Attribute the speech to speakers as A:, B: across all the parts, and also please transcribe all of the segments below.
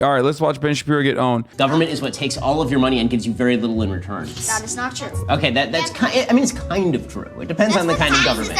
A: All right, let's watch Ben Shapiro get owned.
B: Government is what takes all of your money and gives you very little in return.
C: That is not true.
B: Okay, that's kind. I mean, it's kind of true. It depends on the kind of government.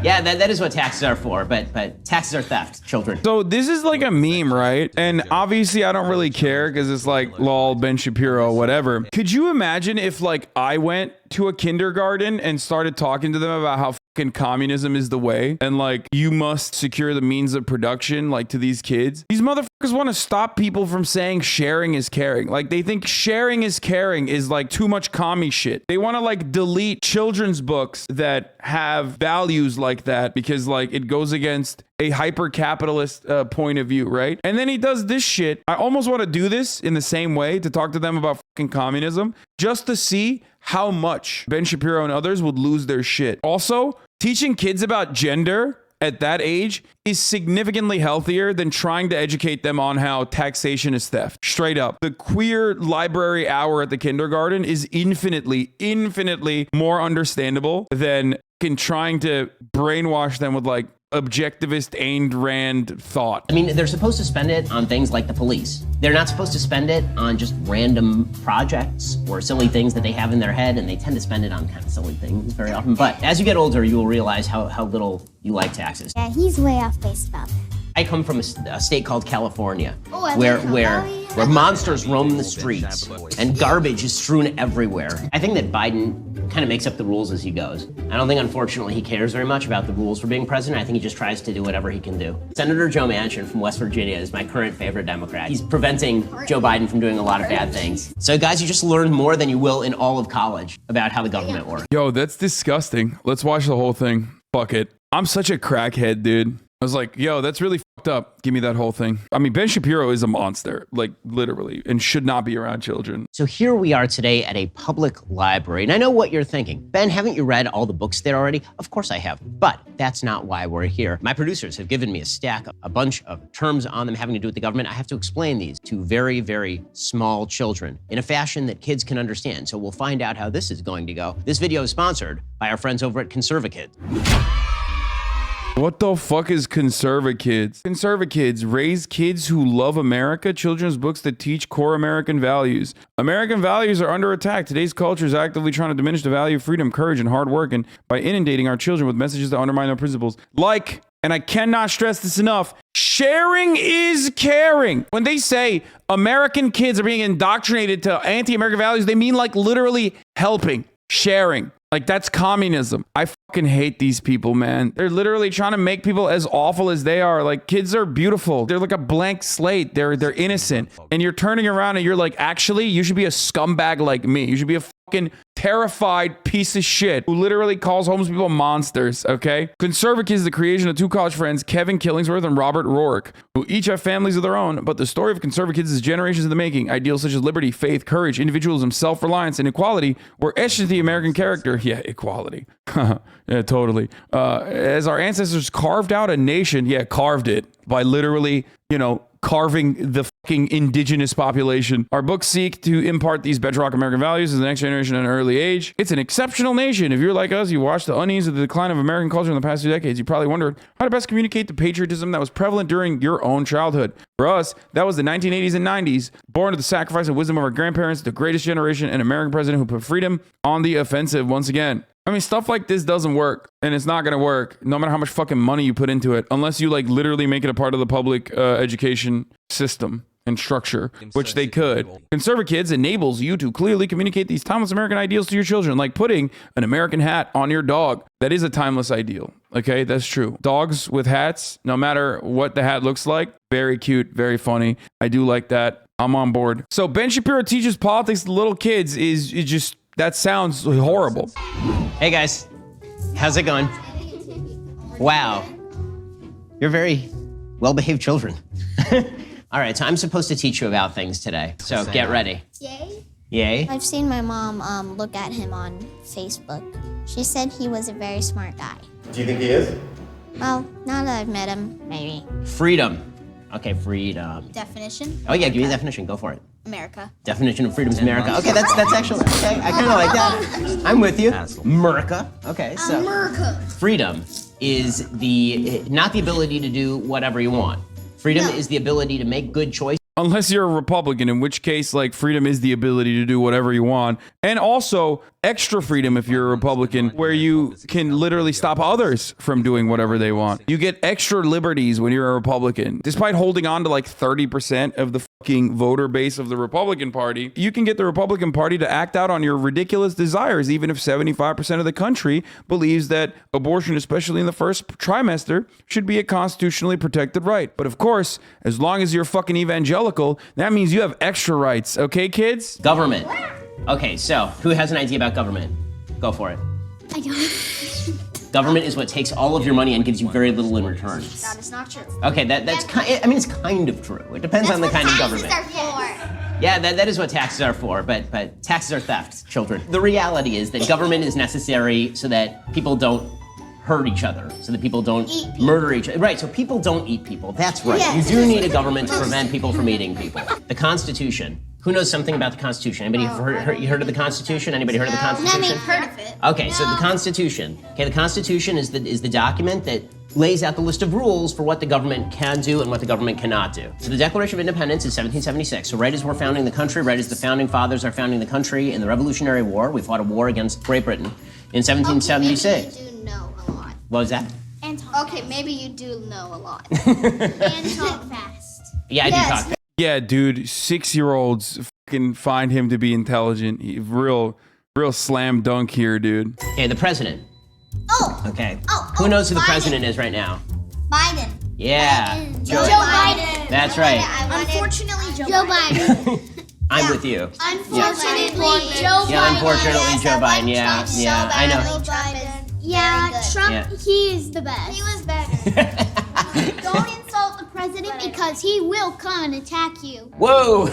B: Yeah, that is what taxes are for, but taxes are theft, children.
A: So this is like a meme, right? And obviously I don't really care because it's like, lol, Ben Shapiro, whatever. Could you imagine if like I went to a kindergarten and started talking to them about how fucking communism is the way and like you must secure the means of production like to these kids? These motherfuckers want to stop people from saying sharing is caring. Like they think sharing is caring is like too much commie shit. They want to like delete children's books that have values like that because like it goes against a hyper-capitalist point of view, right? And then he does this shit. I almost want to do this in the same way to talk to them about fucking communism just to see how much Ben Shapiro and others would lose their shit. Also, teaching kids about gender at that age is significantly healthier than trying to educate them on how taxation is theft. Straight up. The queer library hour at the kindergarten is infinitely more understandable than trying to brainwash them with like objectivist Ayn Rand thought.
B: I mean, they're supposed to spend it on things like the police. They're not supposed to spend it on just random projects or silly things that they have in their head, and they tend to spend it on kind of silly things very often. But as you get older, you will realize how little you like taxes.
D: Yeah, he's way off base about that.
B: I come from a state called California, where monsters roam the streets and garbage is strewn everywhere. I think that Biden kind of makes up the rules as he goes. I don't think, unfortunately, he cares very much about the rules for being president. I think he just tries to do whatever he can do. Senator Joe Manchin from West Virginia is my current favorite Democrat. He's preventing Joe Biden from doing a lot of bad things. So guys, you just learned more than you will in all of college about how the government works.
A: Yo, that's disgusting. Let's watch the whole thing. Fuck it. I'm such a crackhead, dude. I was like, yo, that's really fucked up. Give me that whole thing. I mean, Ben Shapiro is a monster, like literally, and should not be around children.
B: So here we are today at a public library. And I know what you're thinking. Ben, haven't you read all the books there already? Of course I have, but that's not why we're here. My producers have given me a stack, a bunch of terms on them having to do with the government. I have to explain these to very, very small children in a fashion that kids can understand. So we'll find out how this is going to go. This video is sponsored by our friends over at Conservakids.
A: What the fuck is Conservakids? Conservakids raise kids who love America, children's books that teach core American values. American values are under attack. Today's culture is actively trying to diminish the value of freedom, courage, and hard work, and by inundating our children with messages that undermine their principles. Like, and I cannot stress this enough, sharing is caring. When they say American kids are being indoctrinated to anti-American values, they mean like literally helping, sharing. Like, that's communism. I fucking hate these people, man. They're literally trying to make people as awful as they are. Like, kids are beautiful. They're like a blank slate. They're innocent. And you're turning around and you're like, actually, you should be a scumbag like me. You should be a fucking terrified piece of shit who literally calls homeless people monsters, okay? Conservakids is the creation of two college friends, Kevin Killingsworth and Robert Rourke, who each have families of their own, but the story of Conservakids is generations in the making. Ideals such as liberty, faith, courage, individualism, self-reliance, and equality were etched into the American character. Yeah, equality. Yeah, totally. As our ancestors carved out a nation, yeah, carved it by literally, you know, carving the fucking indigenous population. Our books seek to impart these bedrock American values to the next generation at an early age. It's an exceptional nation. If you're like us, you watched the unease of the decline of American culture in the past 2 decades, you probably wondered how to best communicate the patriotism that was prevalent during your own childhood. For us, that was the 1980s and 90s, born of the sacrifice and wisdom of our grandparents, the greatest generation, and American president who put freedom on the offensive once again. I mean, stuff like this doesn't work, and it's not going to work no matter how much fucking money you put into it, unless you like literally make it a part of the public education system and structure, which they could. Conservakids enables you to clearly communicate these timeless American ideals to your children, like putting an American hat on your dog. That is a timeless ideal. Okay, that's true. Dogs with hats, no matter what the hat looks like, very cute, very funny. I do like that. I'm on board. So Ben Shapiro teaches politics to little kids is just... That sounds horrible.
B: Hey guys, how's it going? Wow, you're very well-behaved children. All right, so I'm supposed to teach you about things today, so get ready.
D: Yay?
B: Yay?
D: I've seen my mom look at him on Facebook. She said he was a very smart guy.
E: Do you think he is?
D: Well, now that I've met him, maybe.
B: Freedom. Okay, freedom.
D: Definition?
B: Oh yeah, give me a definition, go for it.
D: America.
B: Definition of freedom is America. Okay, that's actually, okay, I kind of like that. I'm with you. America. Okay, so.
C: America.
B: Freedom is not the ability to do whatever you want. Freedom is the ability to make good choices
A: Unless you're a Republican, in which case, like, freedom is the ability to do whatever you want. And also extra freedom if you're a Republican, where you can literally stop others from doing whatever they want. You get extra liberties when you're a Republican. Despite holding on to like 30% of the fucking voter base of the Republican Party, you can get the Republican Party to act out on your ridiculous desires, even if 75% of the country believes that abortion, especially in the first trimester, should be a constitutionally protected right. But of course, as long as you're fucking evangelical, that means you have extra rights. Okay, kids?
B: Government. Okay, so who has an idea about government? Go for it.
D: I don't.
B: Government is what takes all of your money and gives you very little in return.
D: That is not true.
B: Okay, that's kind. I mean, it's kind of true. It depends on the kind of government.
D: Taxes are for.
B: Yeah, that is what taxes are for, but taxes are theft, children. The reality is that government is necessary so that people don't hurt each other, so that people don't murder each other. Right, so people don't eat people. That's right.
D: Yes.
B: You do need a government to prevent people from eating people. The Constitution. Who knows something about the Constitution? Anybody heard of the Constitution? Anybody heard of the Constitution?
D: Never heard of it.
B: Okay, so the Constitution. Okay, the Constitution is the document that lays out the list of rules for what the government can do and what the government cannot do. So the Declaration of Independence is 1776. So right as we're founding the country, right as the founding fathers are founding the country in the Revolutionary War, we fought a war against Great Britain in 1776.
D: Okay, maybe you do know a lot.
B: What was that?
D: And talk okay, maybe you do know a lot. And talk fast.
B: Yeah, I do talk fast.
A: Yeah, dude, 6-year-olds fucking find him to be intelligent. Real slam dunk here, dude.
B: Okay, the president.
D: Oh.
B: Okay.
D: Oh,
B: Who knows who the
D: Biden.
B: president is right now?
D: Biden.
B: Yeah.
D: Joe Biden.
B: That's right.
D: Unfortunately, Joe Biden.
B: I'm with you.
D: Unfortunately, Joe Biden.
B: Yeah, unfortunately, Joe Biden. Yeah, I know.
D: Trump,
B: Yeah.
D: he is the best. He was better. Don't insult the president because he will come and attack you.
B: Whoa.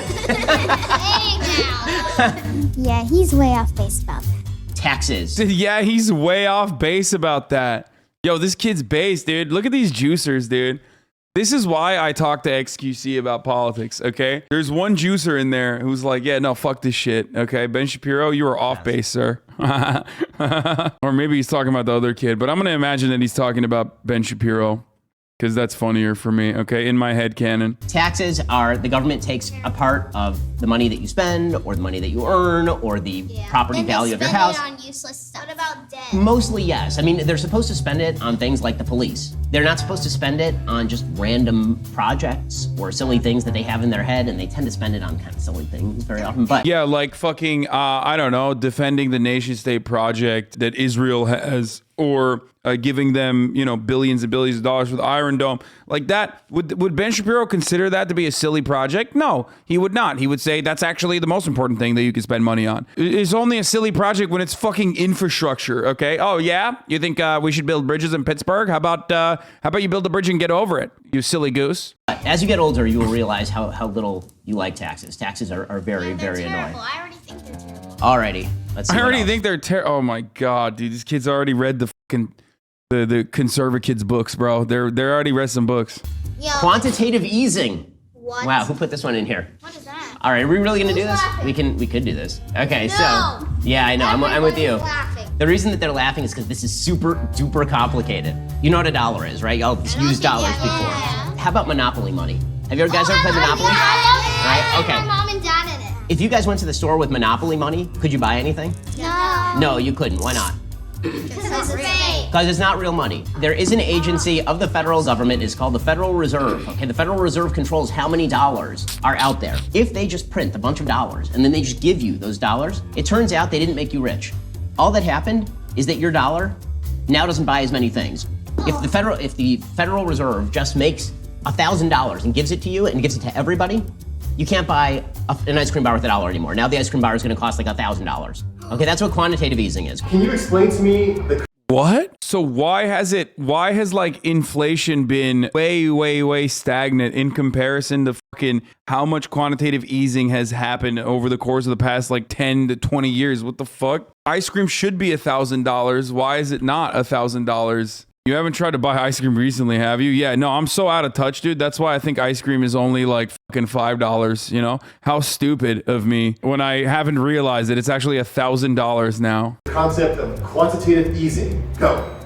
D: Yeah, he's way off base about that.
B: Taxes.
A: Yeah, he's way off base about that. Yo, this kid's base, dude. Look at these juicers, dude. This is why I talk to XQC about politics, okay? There's one juicer in there who's like, yeah, no, fuck this shit, okay? Ben Shapiro, you are off base, sir. Or maybe he's talking about the other kid, but I'm going to imagine that he's talking about Ben Shapiro because that's funnier for me, okay? In my head canon.
B: Taxes are the government takes a part of the money that you spend or the money that you earn or the property value of your house.
D: On useless stuff. What about debt?
B: Mostly, yes. I mean, they're supposed to spend it on things like the police. They're not supposed to spend it on just random projects or silly things that they have in their head, and they tend to spend it on kind of silly things very often. But
A: Yeah, like fucking, I don't know, defending the nation state project that Israel has, or giving them, you know, billions and billions of dollars for the Iron Dome. Like that, would Ben Shapiro consider that to be a silly project? No, he would not. He would say that's actually the most important thing that you can spend money on. It's only a silly project when it's fucking infrastructure, okay? Oh yeah? You think we should build bridges in Pittsburgh? How about you build a bridge and get over it, you silly goose?
B: as you get older, you will realize how little you like taxes. Taxes are very, very annoying.
D: I already think they're terrible.
B: Alrighty, let's see.
A: I already
B: what else.
A: think they're terrible. Oh my god, dude, these kids already read the fucking the Conservakids books, bro. They're already read some books.
D: Yo,
B: Quantitative easing.
D: what?
B: Wow, who put this one in here?
D: What is that?
B: All right, are we really gonna do this?
D: laughing?
B: We could do this. Okay,
D: No.
B: so yeah, I know. I'm with you.
D: Everybody's laughing.
B: The reason that they're laughing is because this is super duper complicated. You know what a dollar is, right? Y'all used dollars before.
D: Yeah.
B: How about Monopoly money? Have you guys ever played Monopoly?
D: Right?
B: Okay.
D: My mom and dad in it.
B: If you guys went to the store with Monopoly money, could you buy anything?
D: No.
B: No, you couldn't. Why not?
D: Because it's fake.
B: Because it's not real money. There is an agency of the federal government. It's called the Federal Reserve. Okay, the Federal Reserve controls how many dollars are out there. If they just print a bunch of dollars and then they just give you those dollars, it turns out they didn't make you rich. All that happened is that your dollar now doesn't buy as many things. If the Federal Reserve just makes $1,000 and gives it to you and gives it to everybody, you can't buy an ice cream bar with $1 anymore. Now the ice cream bar is going to cost like $1,000. Okay, that's what quantitative easing is.
C: Can you explain to me the
A: What? So why has like inflation been way stagnant in comparison to fucking how much quantitative easing has happened over the course of the past like 10 to 20 years? What the fuck? Ice cream should be $1,000. Why is it not $1,000? You haven't tried to buy ice cream recently, have you? Yeah, no, I'm so out of touch, dude. That's why I think ice cream is only like fucking $5, you know? How stupid of me when I haven't realized that it's actually $1,000 now.
C: concept of quantitative easing? Go.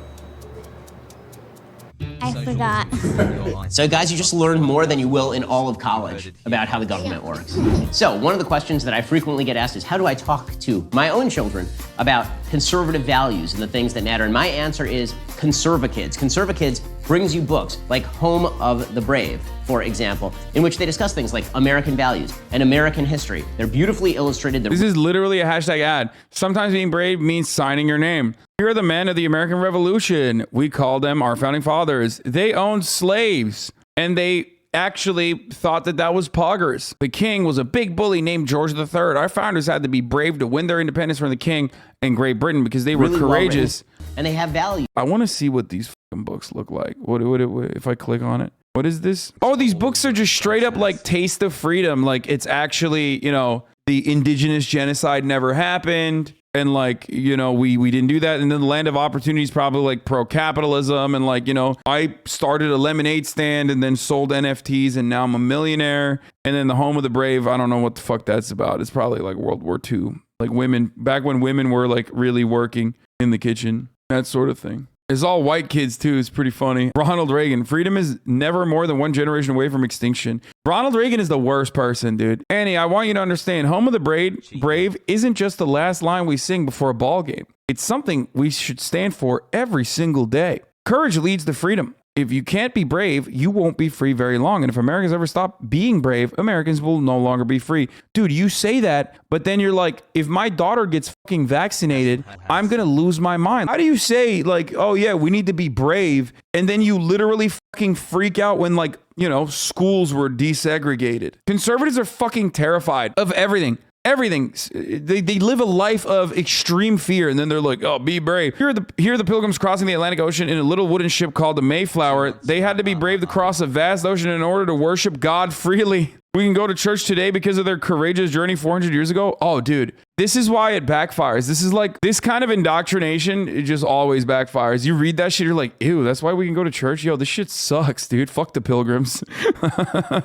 D: I forgot.
B: So guys, you just learned more than you will in all of college about how the government works. So one of the questions that I frequently get asked is, how do I talk to my own children about conservative values and the things that matter? And my answer is Conservakids. Conservakids brings you books like Home of the Brave, for example, in which they discuss things like American values and American history. They're beautifully illustrated.
A: This is literally a hashtag ad. Sometimes being brave means signing your name. Here are the men of the American Revolution. We call them our founding fathers. They owned slaves, and they actually thought that that was poggers. The king was a big bully named George III. Our founders had to be brave to win their independence from the king in Great Britain because they were
B: Really
A: courageous.
B: and they have value.
A: I want to see what these fucking books look like. What if I click on it? What is this? Oh, these books are just straight up like Taste of Freedom. Like it's actually, you know, the indigenous genocide never happened. And like, you know, we didn't do that. And then the Land of Opportunity is probably like pro-capitalism. And like, you know, I started a lemonade stand and then sold NFTs and now I'm a millionaire. And then the Home of the Brave, I don't know what the fuck that's about. It's probably like World War II. Like women, back when women were like really working in the kitchen, that sort of thing. It's all white kids too. It's pretty funny. Ronald Reagan. Freedom is never more than one generation away from extinction. Ronald Reagan is the worst person, dude. Annie, I want you to understand, Home of the Brave isn't just the last line we sing before a ball game. It's something we should stand for every single day. Courage leads to freedom. If you can't be brave, you won't be free very long. And if Americans ever stop being brave, Americans will no longer be free. Dude, you say that, but then you're like, if my daughter gets fucking vaccinated, I'm going to lose my mind. How do you say like, oh yeah, we need to be brave, and then you literally fucking freak out when like, you know, schools were desegregated? Conservatives are fucking terrified of everything. Everything. They live a life of extreme fear, and then they're like, oh, be brave. Here are the pilgrims crossing the Atlantic Ocean in a little wooden ship called the Mayflower. They had to be brave to cross a vast ocean in order to worship God freely. We can go to church today because of their courageous journey 400 years ago. Oh, dude, this is why it backfires. This is like, this kind of indoctrination, it just always backfires. You read that shit, you're like, ew, that's why we can go to church? Yo, this shit sucks, dude. Fuck the pilgrims.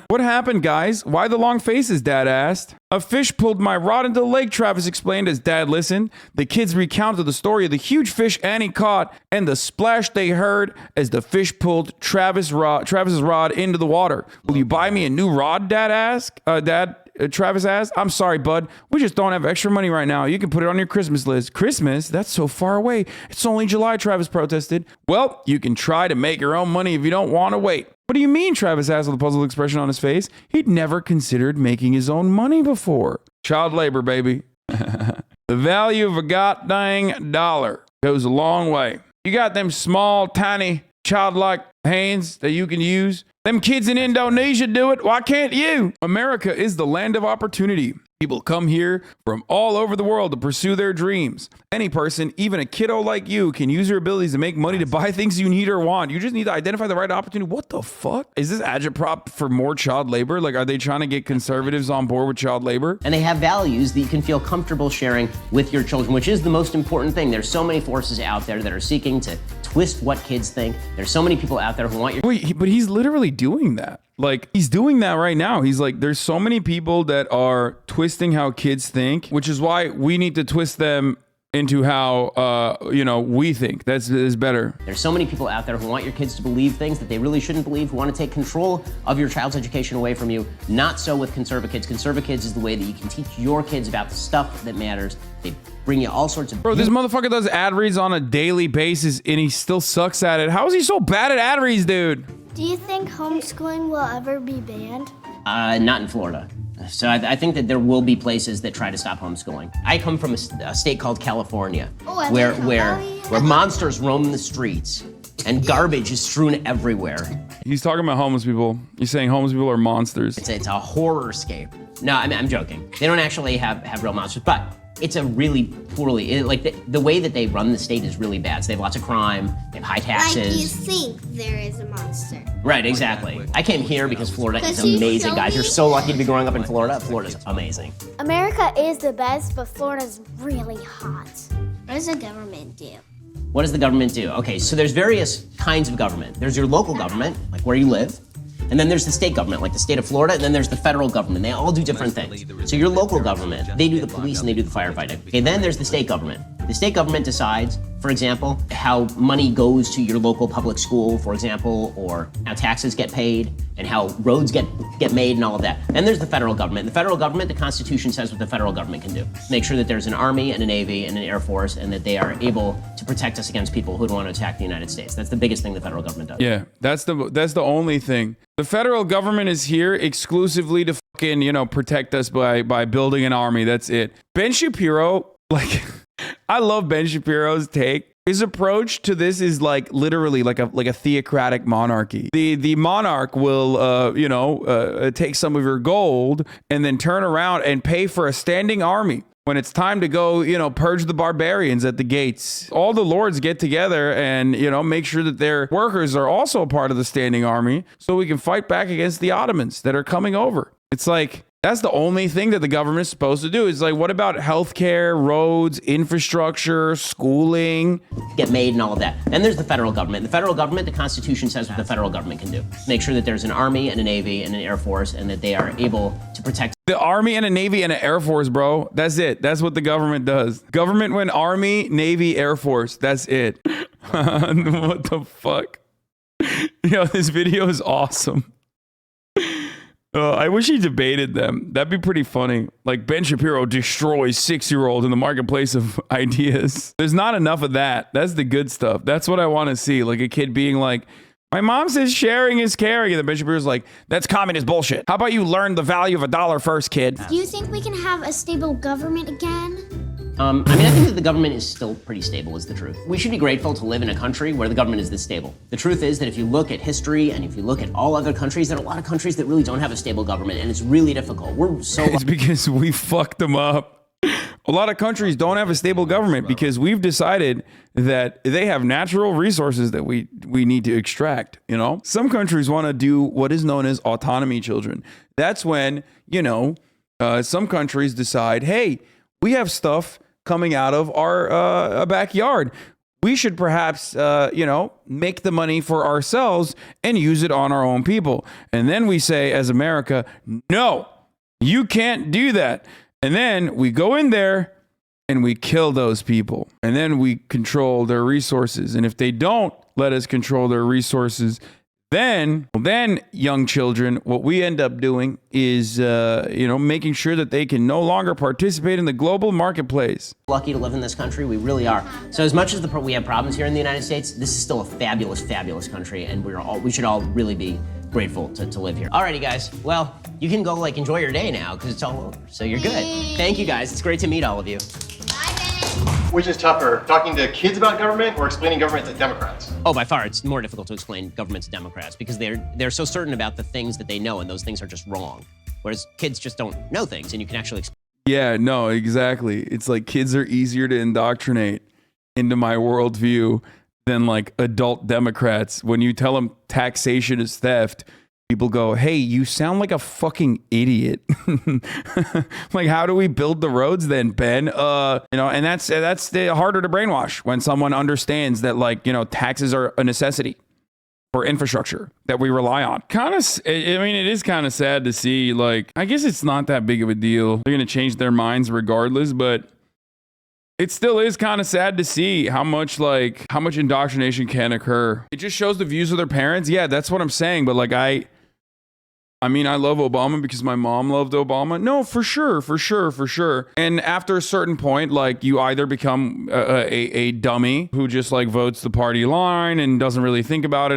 A: What happened, guys? Why the long faces, Dad asked. A fish pulled my rod into the lake, Travis explained as Dad listened. The kids recounted the story of the huge fish Annie caught and the splash they heard as the fish pulled Travis's rod into the water. Will you buy me a new rod, Dad asked? Travis asked. I'm sorry, bud. We just don't have extra money right now. You can put it on your Christmas list. Christmas? That's so far away. It's only July, Travis protested. Well, you can try to make your own money if you don't want to wait. What do you mean? Travis asked with a puzzled expression on his face. He'd never considered making his own money before. Child labor, baby. The value of a goddamn dollar goes a long way. You got them small, tiny, childlike hands that you can use. Them kids in Indonesia do it. Why can't you? America is the land of opportunity. People come here from all over the world to pursue their dreams. Any person, even a kiddo like you, can use your abilities to make money to buy things you need or want. You just need to identify the right opportunity. What the fuck? Is this agitprop for more child labor? Like, are they trying to get conservatives on board with child labor?
B: And they have values that you can feel comfortable sharing with your children, which is the most important thing. There's so many forces out there that are seeking to twist what kids think. There's so many people out there who want your...
A: Wait, but he's literally doing that. Like, he's doing that right now. He's like, there's so many people that are twisting how kids think, which is why we need to twist them into how, we think. That's better.
B: There's so many people out there who want your kids to believe things that they really shouldn't believe, who want to take control of your child's education away from you. Not so with Conservakids. Conservakids is the way that you can teach your kids about the stuff that matters. They bring you all sorts of...
A: Bro, this motherfucker does ad reads on a daily basis and he still sucks at it. How is he so bad at ad reads, dude?
D: Do you think homeschooling will ever be banned?
B: Not in Florida. So I think that there will be places that try to stop homeschooling. I come from a state called California, where monsters roam the streets and garbage is strewn everywhere.
A: He's talking about homeless people. He's saying homeless people are monsters.
B: It's a horror-scape. No, I'm joking. They don't actually have real monsters, but it's a really poorly, the way that they run the state is really bad. So they have lots of crime, they have high taxes.
D: Like you think there is a monster.
B: Right, exactly. I came here because Florida is amazing, guys. You're so lucky to be growing up in Florida. Florida's amazing.
D: America is the best, but Florida's really hot. What does the government do?
B: What does the government do? Okay, so there's various kinds of government. There's your local government, like where you live. And then there's the state government, like the state of Florida, and then there's the federal government. They all do different things. So your local government, they do the police and they do the firefighting. Okay, then there's the state government. The state government decides, for example, how money goes to your local public school, for example, or how taxes get paid and how roads get made and all of that. And there's the federal government. The federal government, the Constitution says what the federal government can do. Make sure that there's an army and a navy and an air force and that they are able to protect us against people who would want to attack the United States. That's the biggest thing the federal government does.
A: Yeah, that's the only thing. The federal government is here exclusively to fucking, you know, protect us by building an army. That's it. Ben Shapiro, like, I love Ben Shapiro's take. His approach to this is like literally like a theocratic monarchy. The monarch will take some of your gold and then turn around and pay for a standing army when it's time to go, you know, purge the barbarians at the gates. All the lords get together and, you know, make sure that their workers are also a part of the standing army so we can fight back against the Ottomans that are coming over. It's like, that's the only thing that the government is supposed to do. It's like, what about healthcare, roads, infrastructure, schooling?
B: Get made and all of that. And there's the federal government. The federal government, the Constitution says what the federal government can do. Make sure that there's an army and a navy and an air force and that they are able to protect.
A: The army and a navy and an air force, bro. That's it. That's what the government does. Government went army, navy, air force. That's it. What the fuck? Yo, this video is awesome. I wish he debated them. That'd be pretty funny. Like, Ben Shapiro destroys 6-year-old in the marketplace of ideas. There's not enough of that. That's the good stuff. That's what I want to see. Like a kid being like, my mom says sharing is caring. And then Ben Shapiro's like, that's communist bullshit. How about you learn the value of $1 first, kid?
D: Do you think we can have a stable government again?
B: I mean, I think that the government is still pretty stable, is the truth. We should be grateful to live in a country where the government is this stable. The truth is that if you look at history and if you look at all other countries, there are a lot of countries that really don't have a stable government, and it's really difficult.
A: It's because we fucked them up. A lot of countries don't have a stable government because we've decided that they have natural resources that we need to extract, you know? Some countries want to do what is known as autonomy children. That's when, you know, some countries decide, hey, we have stuff coming out of our backyard. We should perhaps, make the money for ourselves and use it on our own people. And then we say, as America, no, you can't do that. And then we go in there and we kill those people. And then we control their resources. And if they don't let us control their resources, then young children, what we end up doing is, making sure that they can no longer participate in the global marketplace.
B: Lucky to live in this country, we really are. So as much as we have problems here in the United States, this is still a fabulous, fabulous country, and we should all really be grateful to live here. Alrighty, guys. Well, you can go enjoy your day now because it's all over. So you're good. Thank you, guys. It's great to meet all of you.
C: Which is tougher, talking to kids about government or explaining government to Democrats?
B: Oh, by far, it's more difficult to explain government to Democrats because they're so certain about the things that they know, and those things are just wrong. Whereas kids just don't know things, and you can actually explain.
A: Yeah, no, exactly. It's like kids are easier to indoctrinate into my worldview than like adult Democrats. When you tell them taxation is theft, people go, hey, you sound like a fucking idiot. Like, how do we build the roads then, Ben? And that's harder to brainwash when someone understands that, like, taxes are a necessity for infrastructure that we rely on. It is kind of sad to see, like, I guess it's not that big of a deal. They're going to change their minds regardless, but it still is kind of sad to see how much indoctrination can occur. It just shows the views of their parents. Yeah, that's what I'm saying. But like, I love Obama because my mom loved Obama. No, for sure. And after a certain point, like, you either become a dummy who just like votes the party line and doesn't really think about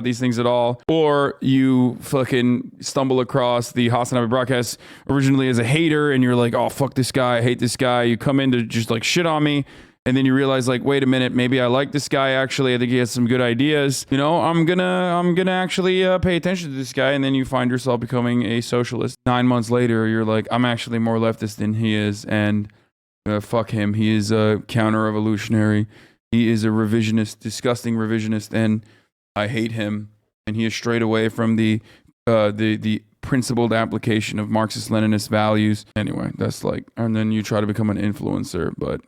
A: these things at all, or you fucking stumble across the HasanAbi broadcast originally as a hater and you're like, oh, fuck this guy, I hate this guy. You come in to just like shit on me. And then you realize, like, wait a minute, maybe I like this guy. Actually, I think he has some good ideas. I'm gonna actually pay attention to this guy. And then you find yourself becoming a socialist. 9 months later, you're like, I'm actually more leftist than he is, and fuck him. He is a counter-revolutionary. He is a revisionist, disgusting revisionist, and I hate him. And he is strayed away from the principled application of Marxist-Leninist values. Anyway, that's like, and then you try to become an influencer, but